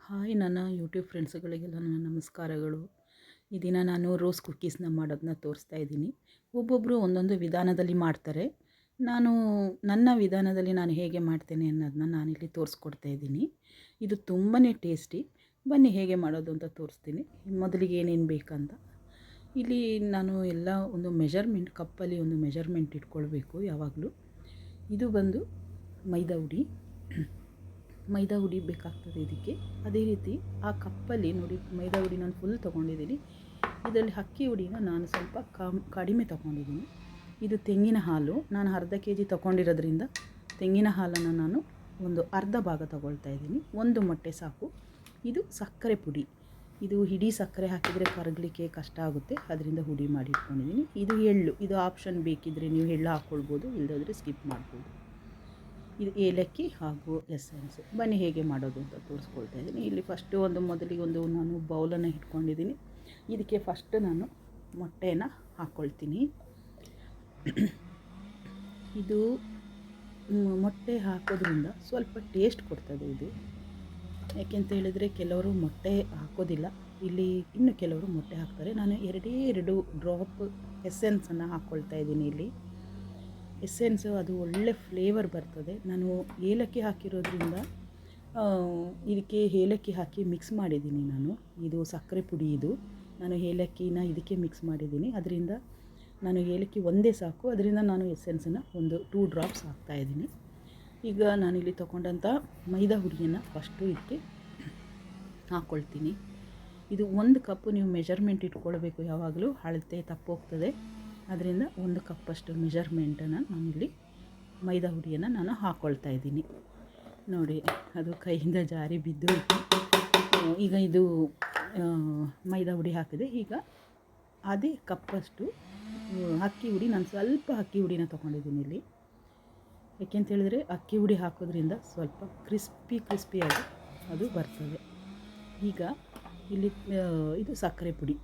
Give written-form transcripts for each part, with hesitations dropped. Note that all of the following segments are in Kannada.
ಹಾಯ್ ನನ್ನ ಯೂಟ್ಯೂಬ್ ಫ್ರೆಂಡ್ಸ್ಗಳಿಗೆಲ್ಲ ನನ್ನ ನಮಸ್ಕಾರಗಳು. ಈ ದಿನ ನಾನು ರೋಸ್ ಕುಕ್ಕೀಸ್ನ ಮಾಡೋದನ್ನ ತೋರಿಸ್ತಾ ಇದ್ದೀನಿ. ಒಬ್ಬೊಬ್ಬರು ಒಂದೊಂದು ವಿಧಾನದಲ್ಲಿ ಮಾಡ್ತಾರೆ. ನಾನು ನನ್ನ ವಿಧಾನದಲ್ಲಿ ನಾನು ಹೇಗೆ ಮಾಡ್ತೇನೆ ಅನ್ನೋದನ್ನ ನಾನಿಲ್ಲಿ ತೋರಿಸ್ಕೊಡ್ತಾ ಇದ್ದೀನಿ. ಇದು ತುಂಬಾ ಟೇಸ್ಟಿ. ಬನ್ನಿ ಹೇಗೆ ಮಾಡೋದು ಅಂತ ತೋರಿಸ್ತೀನಿ. ಮೊದಲಿಗೆ ಏನೇನು ಬೇಕಂತ ಇಲ್ಲಿ ನಾನು ಎಲ್ಲ ಒಂದು ಮೆಜರ್ಮೆಂಟ್ ಕಪ್ಪಲ್ಲಿ ಒಂದು ಮೆಜರ್ಮೆಂಟ್ ಇಟ್ಕೊಳ್ಬೇಕು ಯಾವಾಗಲೂ. ಇದು ಬಂದು ಮೈದಾ ಹುಡಿ ಬೇಕಾಗ್ತದೆ ಇದಕ್ಕೆ. ಅದೇ ರೀತಿ ಆ ಕಪ್ಪಲ್ಲಿ ನೋಡಿ ಮೈದಾ ಹುಡಿ ನಾನು ಫುಲ್ ತೊಗೊಂಡಿದ್ದೀನಿ. ಇದರಲ್ಲಿ ಅಕ್ಕಿ ಹುಡಿನ ನಾನು ಸ್ವಲ್ಪ ಕಡಿಮೆ ತೊಗೊಂಡಿದ್ದೀನಿ. ಇದು ತೆಂಗಿನ ಹಾಲು ನಾನು ಅರ್ಧ ಕೆಜಿ ತೊಗೊಂಡಿರೋದ್ರಿಂದ ತೆಂಗಿನ ಹಾಲನ್ನು ನಾನು ಒಂದು ಅರ್ಧ ಭಾಗ ತೊಗೊಳ್ತಾ ಇದ್ದೀನಿ. ಒಂದು ಮೊಟ್ಟೆ ಸಾಕು. ಇದು ಸಕ್ಕರೆ ಪುಡಿ. ಇದು ಇಡೀ ಸಕ್ಕರೆ ಹಾಕಿದರೆ ಕರಗಲಿಕ್ಕೆ ಕಷ್ಟ ಆಗುತ್ತೆ, ಅದರಿಂದ ಹುಡಿ ಮಾಡಿ ಇಟ್ಕೊಂಡಿದ್ದೀನಿ. ಇದು ಎಳ್ಳು. ಇದು ಆಪ್ಷನ್, ಬೇಕಿದ್ದರೆ ನೀವು ಎಳ್ಳು ಹಾಕ್ಕೊಳ್ಬೋದು, ಇಲ್ಲದಾದರೆ ಸ್ಕಿಪ್ ಮಾಡ್ಬೋದು. ಇದು ಏಲಕ್ಕಿ ಹಾಗೂ ಎಸೆನ್ಸ್. ಬನ್ನಿ ಹೇಗೆ ಮಾಡೋದು ಅಂತ ತೋರಿಸ್ಕೊಳ್ತಾ ಇದ್ದೀನಿ. ಇಲ್ಲಿ ಮೊದಲಿಗೆ ನಾನು ಬೌಲನ್ನು ಇಟ್ಕೊಂಡಿದ್ದೀನಿ. ಇದಕ್ಕೆ ಫಸ್ಟ್ ನಾನು ಮೊಟ್ಟೆಯನ್ನು ಹಾಕ್ಕೊಳ್ತೀನಿ. ಇದು ಮೊಟ್ಟೆ ಹಾಕೋದ್ರಿಂದ ಸ್ವಲ್ಪ ಟೇಸ್ಟ್ ಕೊಡ್ತದೆ ಇದು. ಯಾಕೆಂತ ಹೇಳಿದರೆ ಕೆಲವರು ಮೊಟ್ಟೆ ಹಾಕೋದಿಲ್ಲ, ಇಲ್ಲಿ ಇನ್ನು ಕೆಲವರು ಮೊಟ್ಟೆ ಹಾಕ್ತಾರೆ. ನಾನು ಎರಡು ಡ್ರಾಪ್ ಎಸೆನ್ಸನ್ನು ಹಾಕ್ಕೊಳ್ತಾ ಇದ್ದೀನಿ. ಇಲ್ಲಿ ಎಸೆನ್ಸು ಅದು ಒಳ್ಳೆ ಫ್ಲೇವರ್ ಬರ್ತದೆ. ನಾನು ಏಲಕ್ಕಿ ಹಾಕಿರೋದ್ರಿಂದ ಇದಕ್ಕೆ ಏಲಕ್ಕಿ ಹಾಕಿ ಮಿಕ್ಸ್ ಮಾಡಿದ್ದೀನಿ ನಾನು. ಇದು ಸಕ್ಕರೆ ಪುಡಿ. ಇದು ನಾನು ಏಲಕ್ಕಿನ ಇದಕ್ಕೆ ಮಿಕ್ಸ್ ಮಾಡಿದ್ದೀನಿ, ಅದರಿಂದ ನಾನು ಏಲಕ್ಕಿ ಒಂದೇ ಸಾಕು, ಅದರಿಂದ ನಾನು ಎಸೆನ್ಸನ್ನು ಒಂದು 2 ಡ್ರಾಪ್ಸ್ ಹಾಕ್ತಾಯಿದ್ದೀನಿ. ಈಗ ನಾನಿಲ್ಲಿ ತೊಗೊಂಡಂಥ ಮೈದಾ ಹುಡಿಯನ್ನು ಫಸ್ಟು ಇದಕ್ಕೆ ಹಾಕ್ಕೊಳ್ತೀನಿ. ಇದು 1 ಕಪ್ಪು ನೀವು ಮೆಜರ್ಮೆಂಟ್ ಇಟ್ಕೊಳ್ಬೇಕು ಯಾವಾಗಲೂ, ಅಳತೆ ತಪ್ಪೋಗ್ತದೆ. ಅದರಿಂದ 1 ಕಪ್ಪಷ್ಟು ಮೆಜರ್ಮೆಂಟನ್ನು ನಾನಿಲ್ಲಿ ಮೈದಾ ಹುಡಿಯನ್ನು ನಾನು ಹಾಕ್ಕೊಳ್ತಾ ಇದ್ದೀನಿ. ನೋಡಿ, ಅದು ಕೈಯಿಂದ ಜಾರಿ ಬಿದ್ದು ಈಗ ಇದು ಮೈದಾ ಹುಡಿ ಹಾಕಿದೆ. ಈಗ ಅದೇ ಕಪ್ಪಷ್ಟು ಅಕ್ಕಿ ಹುಡಿ, ನಾನು ಸ್ವಲ್ಪ ಅಕ್ಕಿ ಹುಡಿನ ತೊಗೊಂಡಿದ್ದೀನಿ ಇಲ್ಲಿ. ಯಾಕೆಂತ ಹೇಳಿದರೆ ಅಕ್ಕಿ ಹುಡಿ ಹಾಕೋದ್ರಿಂದ ಸ್ವಲ್ಪ ಕ್ರಿಸ್ಪಿಯಾಗಿ ಅದು ಬರ್ತದೆ. ಈಗ ಇಲ್ಲಿ ಇದು ಸಕ್ಕರೆ ಪುಡಿ.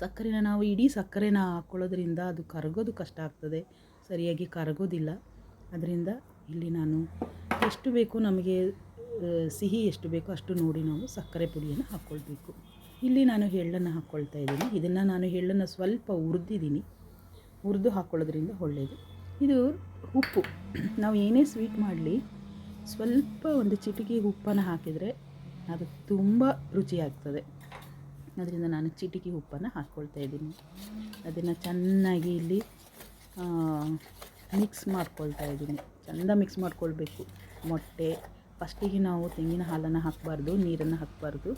ಸಕ್ಕರೆನ ನಾವು ಇಡೀ ಸಕ್ಕರೆನ ಹಾಕ್ಕೊಳ್ಳೋದ್ರಿಂದ ಅದು ಕರಗೋದು ಕಷ್ಟ ಆಗ್ತದೆ, ಸರಿಯಾಗಿ ಕರಗೋದಿಲ್ಲ. ಅದರಿಂದ ಇಲ್ಲಿ ನಾನು ಎಷ್ಟು ಬೇಕು ನಮಗೆ ಸಿಹಿ ಎಷ್ಟು ಬೇಕೋ ಅಷ್ಟು ನೋಡಿ ನಾವು ಸಕ್ಕರೆ ಪುಡಿಯನ್ನು ಹಾಕ್ಕೊಳ್ಬೇಕು. ಇಲ್ಲಿ ನಾನು ಎಳ್ಳನ್ನು ಹಾಕ್ಕೊಳ್ತಾ ಇದ್ದೀನಿ. ಇದನ್ನು ನಾನು ಎಳ್ಳನ್ನು ಸ್ವಲ್ಪ ಹುರಿದು ಹಾಕ್ಕೊಳ್ಳೋದ್ರಿಂದ ಒಳ್ಳೆಯದು. ಇದು ಉಪ್ಪು. ನಾವು ಏನೇ ಸ್ವೀಟ್ ಮಾಡಲಿ ಸ್ವಲ್ಪ ಒಂದು ಚಿಟಿಕೆ ಉಪ್ಪನ್ನು ಹಾಕಿದರೆ ಅದು ತುಂಬ ರುಚಿಯಾಗ್ತದೆ. ಅದರಿಂದ ನಾನು ಚಿಟಿಕೆ ಉಪ್ಪನ್ನು ಹಾಕ್ಕೊಳ್ತಾ ಇದ್ದೀನಿ. ಅದನ್ನು ಚೆನ್ನಾಗಿ ಇಲ್ಲಿ ಮಿಕ್ಸ್ ಮಾಡ್ಕೊಳ್ತಾ ಇದ್ದೀನಿ. ಚೆಂದ ಮಿಕ್ಸ್ ಮಾಡ್ಕೊಳ್ಬೇಕು. ಮೊಟ್ಟೆ ಫಸ್ಟಿಗೆ ನಾವು ತೆಂಗಿನ ಹಾಲನ್ನು ಹಾಕಬಾರ್ದು, ನೀರನ್ನು ಹಾಕಬಾರ್ದು.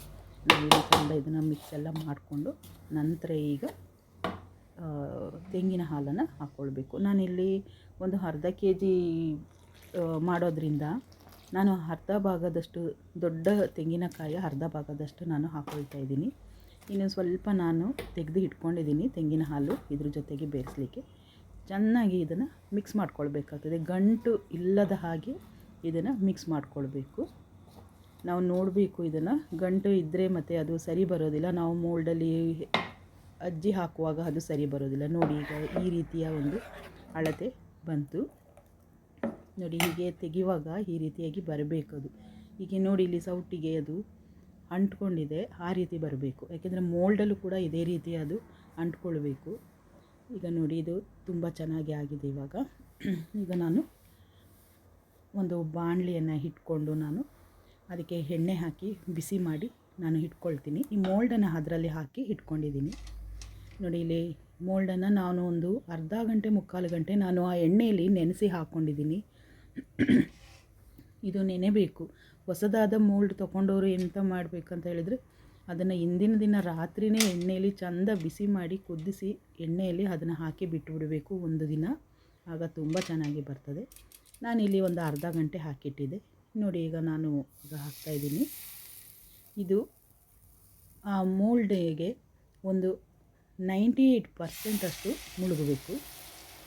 ನಾವು ಚೆಂದ ಇದನ್ನು ಮಿಕ್ಸ್ ಎಲ್ಲ ಮಾಡಿಕೊಂಡು ನಂತರ ಈಗ ತೆಂಗಿನ ಹಾಲನ್ನು ಹಾಕ್ಕೊಳ್ಬೇಕು. ನಾನಿಲ್ಲಿ ಒಂದು ಅರ್ಧ ಕೆಜಿ ಮಾಡೋದ್ರಿಂದ ನಾನು ಅರ್ಧ ಭಾಗದಷ್ಟು, ದೊಡ್ಡ ತೆಂಗಿನಕಾಯಿ ಅರ್ಧ ಭಾಗದಷ್ಟು ನಾನು ಹಾಕ್ಕೊಳ್ತಾ ಇದ್ದೀನಿ. ಇನ್ನು ಸ್ವಲ್ಪ ನಾನು ತೆಗೆದು ಇಟ್ಕೊಂಡಿದ್ದೀನಿ ತೆಂಗಿನ ಹಾಲು ಇದ್ರ ಜೊತೆಗೆ ಬೇಯಿಸಲಿಕ್ಕೆ. ಚೆನ್ನಾಗಿ ಇದನ್ನು ಮಿಕ್ಸ್ ಮಾಡ್ಕೊಳ್ಬೇಕಾಗ್ತದೆ. ಗಂಟು ಇಲ್ಲದ ಹಾಗೆ ಇದನ್ನು ಮಿಕ್ಸ್ ಮಾಡ್ಕೊಳ್ಬೇಕು. ನಾವು ನೋಡಬೇಕು, ಇದನ್ನು ಗಂಟು ಇದ್ದರೆ ಮತ್ತು ಅದು ಸರಿ ಬರೋದಿಲ್ಲ. ನಾವು ಮೋಲ್ಡಲ್ಲಿ ಅಜ್ಜಿ ಹಾಕುವಾಗ ಅದು ಸರಿ ಬರೋದಿಲ್ಲ. ನೋಡಿ, ಈಗ ಈ ರೀತಿಯ ಒಂದು ಅಳತೆ ಬಂತು. ನೋಡಿ, ಹೀಗೆ ತೆಗೆಯುವಾಗ ಈ ರೀತಿಯಾಗಿ ಬರಬೇಕದು. ಹೀಗೆ ನೋಡಿ, ಇಲ್ಲಿ ಸೌಟಿಗೆ ಅದು ಅಂಟ್ಕೊಂಡಿದೆ, ಆ ರೀತಿ ಬರಬೇಕು. ಯಾಕೆಂದರೆ ಮೋಲ್ಡಲ್ಲೂ ಕೂಡ ಇದೇ ರೀತಿ ಅದು ಅಂಟ್ಕೊಳ್ಬೇಕು. ಈಗ ನೋಡಿ, ಇದು ತುಂಬ ಚೆನ್ನಾಗಿ ಆಗಿದೆ. ಈಗ ನಾನು ಒಂದು ಬಾಣಲಿಯನ್ನು ಇಟ್ಕೊಂಡು ನಾನು ಅದಕ್ಕೆ ಎಣ್ಣೆ ಹಾಕಿ ಬಿಸಿ ಮಾಡಿ ನಾನು ಇಟ್ಕೊಳ್ತೀನಿ. ಈ ಮೋಲ್ಡನ್ನು ಅದರಲ್ಲಿ ಹಾಕಿ ಇಟ್ಕೊಂಡಿದ್ದೀನಿ. ನೋಡಿ, ಇಲ್ಲಿ ಮೋಲ್ಡನ್ನು ನಾನು ಒಂದು ಅರ್ಧ ಗಂಟೆ ಮುಕ್ಕಾಲು ಗಂಟೆ ನಾನು ಆ ಎಣ್ಣೆಯಲ್ಲಿ ನೆನೆಸಿ ಹಾಕ್ಕೊಂಡಿದ್ದೀನಿ. ಇದು ನೆನೆಬೇಕು. ಹೊಸದಾದ ಮೋಲ್ಡ್ ತೊಗೊಂಡವರು ಎಂತ ಮಾಡಬೇಕಂತ ಹೇಳಿದರೆ, ಅದನ್ನು ಹಿಂದಿನ ದಿನ ರಾತ್ರಿಯೇ ಎಣ್ಣೆಯಲ್ಲಿ ಚೆಂದ ಬಿಸಿ ಮಾಡಿ ಕುದಿಸಿ ಎಣ್ಣೆಯಲ್ಲಿ ಅದನ್ನು ಹಾಕಿ ಬಿಟ್ಟುಬಿಡಬೇಕು ಒಂದು ದಿನ. ಆಗ ತುಂಬ ಚೆನ್ನಾಗಿ ಬರ್ತದೆ. ನಾನಿಲ್ಲಿ ಒಂದು ಅರ್ಧ ಗಂಟೆ ಹಾಕಿಟ್ಟಿದ್ದೆ. ನೋಡಿ, ಈಗ ನಾನು ಹಾಕ್ತಾಯಿದ್ದೀನಿ. ಇದು ಆ ಮೋಲ್ಡಿಗೆ ಒಂದು 98% ಅಷ್ಟು ಮುಳುಗಬೇಕು.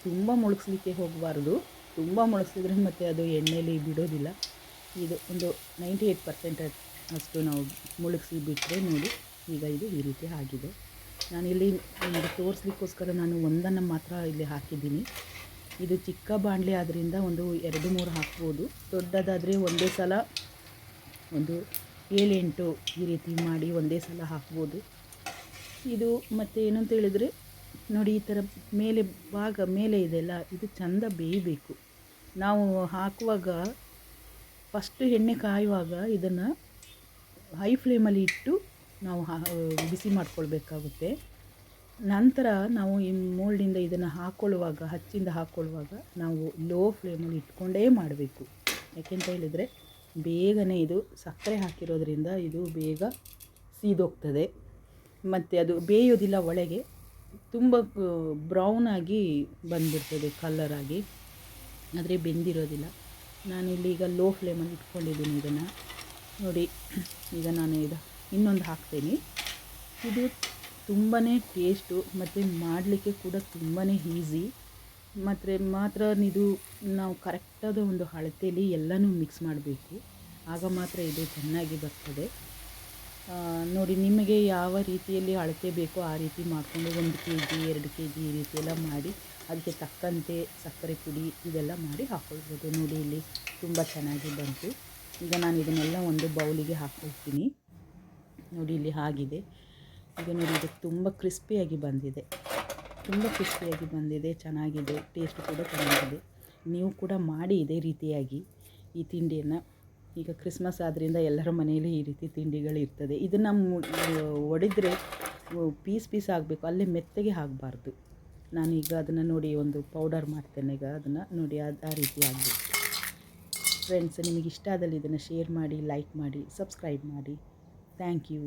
ತುಂಬ ಮುಳುಗಿಸ್ಲಿಕ್ಕೆ ಹೋಗಬಾರ್ದು. ತುಂಬ ಮುಳುಗಿಸಿದ್ರೆ ಮತ್ತು ಅದು ಎಣ್ಣೆಯಲ್ಲಿ ಬಿಡೋದಿಲ್ಲ. ಇದು ಒಂದು 98% ಅಷ್ಟು ನಾವು ಮುಳುಗಿಸಿ ಬಿಟ್ಟರೆ ನೋಡಿ, ಈಗ ಇದು ಈ ರೀತಿ ಆಗಿದೆ. ನಾನಿಲ್ಲಿ ನಿಮಗೆ ತೋರಿಸ್ಲಿಕ್ಕೋಸ್ಕರ ನಾನು ಒಂದನ್ನು ಮಾತ್ರ ಇಲ್ಲಿ ಹಾಕಿದ್ದೀನಿ. ಇದು ಚಿಕ್ಕ ಬಾಣಲೆ ಆದ್ದರಿಂದ ಒಂದು 2-3 ಹಾಕ್ಬೋದು. ದೊಡ್ಡದಾದರೆ ಒಂದೇ ಸಲ ಒಂದು 7-8 ಈ ರೀತಿ ಮಾಡಿ ಒಂದೇ ಸಲ ಹಾಕ್ಬೋದು. ಇದು ಮತ್ತು ಏನು ಅಂತ ಹೇಳಿದರೆ ನೋಡಿ, ಈ ಥರ ಮೇಲೆ ಭಾಗ ಮೇಲೆ ಇದೆಲ್ಲ ಇದು ಚೆಂದ ಬೇಯಬೇಕು. ನಾವು ಹಾಕುವಾಗ ಫಸ್ಟು ಎಣ್ಣೆ ಕಾಯುವಾಗ ಇದನ್ನು ಹೈ ಫ್ಲೇಮಲ್ಲಿ ಇಟ್ಟು ನಾವು ಬಿಸಿ ಮಾಡ್ಕೊಳ್ಬೇಕಾಗುತ್ತೆ. ನಂತರ ನಾವು ಈ ಮೋಲ್ಡಿಂದ ಇದನ್ನು ಹಾಕ್ಕೊಳ್ಳುವಾಗ, ಹಚ್ಚಿಂದ ಹಾಕ್ಕೊಳ್ಳುವಾಗ ನಾವು ಲೋ ಫ್ಲೇಮಲ್ಲಿ ಇಟ್ಕೊಂಡೇ ಮಾಡಬೇಕು. ಯಾಕೆಂತ ಹೇಳಿದರೆ ಬೇಗನೆ ಇದು ಸಕ್ಕರೆ ಹಾಕಿರೋದ್ರಿಂದ ಇದು ಬೇಗ ಸೀದೋಗ್ತದೆ ಮತ್ತು ಅದು ಬೇಯೋದಿಲ್ಲ, ಒಳಗೆ ತುಂಬ ಬ್ರೌನಾಗಿ ಬಂದುಬಿಡ್ತದೆ ಕಲರಾಗಿ, ಆದರೆ ಬೆಂದಿರೋದಿಲ್ಲ. ನಾನಿಲ್ಲಿ ಈಗ ಲೋ ಫ್ಲೇಮಲ್ಲಿ ಇಟ್ಕೊಂಡಿದ್ದೀನಿ ಇದನ್ನು ನೋಡಿ. ಈಗ ನಾನು ಇನ್ನೊಂದು ಹಾಕ್ತೀನಿ. ಇದು ತುಂಬಾ ಟೇಸ್ಟು ಮತ್ತು ಮಾಡಲಿಕ್ಕೆ ಕೂಡ ತುಂಬಾ ಈಸಿ. ಮಾತ್ರ ಇದು ನಾವು ಕರೆಕ್ಟಾದ ಒಂದು ಅಳತೆಯಲ್ಲಿ ಎಲ್ಲನೂ ಮಿಕ್ಸ್ ಮಾಡಬೇಕು, ಆಗ ಮಾತ್ರ ಇದು ಚೆನ್ನಾಗಿ ಬರ್ತದೆ. ನೋಡಿ, ನಿಮಗೆ ಯಾವ ರೀತಿಯಲ್ಲಿ ಅಳತೆ ಬೇಕೋ ಆ ರೀತಿ ಮಾಡಿಕೊಂಡು 1 kg 2 kg ಈ ರೀತಿ ಎಲ್ಲ ಮಾಡಿ ಅದಕ್ಕೆ ತಕ್ಕಂತೆ ಸಕ್ಕರೆ ಪುಡಿ ಇದೆಲ್ಲ ಮಾಡಿ ಹಾಕ್ಕೊಳ್ಬೋದು. ನೋಡಿ, ಇಲ್ಲಿ ತುಂಬ ಚೆನ್ನಾಗಿ ಬಂತು. ಈಗ ನಾನು ಇದನ್ನೆಲ್ಲ ಒಂದು ಬೌಲಿಗೆ ಹಾಕ್ಕೊಳ್ತೀನಿ. ನೋಡಿ, ಇಲ್ಲಿ ಆಗಿದೆ. ಈಗ ನೋಡಿ, ಇದು ತುಂಬ ಕ್ರಿಸ್ಪಿಯಾಗಿ ಬಂದಿದೆ, ಚೆನ್ನಾಗಿದೆ. ಟೇಸ್ಟ್ ಕೂಡ ಚೆನ್ನಾಗಿದೆ. ನೀವು ಕೂಡ ಮಾಡಿ ಇದೇ ರೀತಿಯಾಗಿ ಈ ತಿಂಡಿಯನ್ನು. ಈಗ ಕ್ರಿಸ್ಮಸ್ ಆದ್ದರಿಂದ ಎಲ್ಲರ ಮನೆಯಲ್ಲಿ ಈ ರೀತಿ ತಿಂಡಿಗಳು ಇರ್ತದೆ. ಇದನ್ನು ಒಡೆದ್ರೆ ಪೀಸ್ ಆಗಬೇಕು, ಅಲ್ಲೇ ಮೆತ್ತಗೆ ಆಗಬಾರ್ದು. ನಾನೀಗ ಅದನ್ನು ನೋಡಿ ಒಂದು ಪೌಡರ್ ಮಾಡ್ತೇನೆ. ಈಗ ಅದನ್ನು ನೋಡಿ ಆ ರೀತಿ ಆಗಬೇಕು. ಫ್ರೆಂಡ್ಸ್, ನಿಮಗೆ ಇಷ್ಟ ಆದಲ್ಲಿ ಇದನ್ನು ಶೇರ್ ಮಾಡಿ, ಲೈಕ್ ಮಾಡಿ, ಸಬ್ಸ್ಕ್ರೈಬ್ ಮಾಡಿ. Thank you.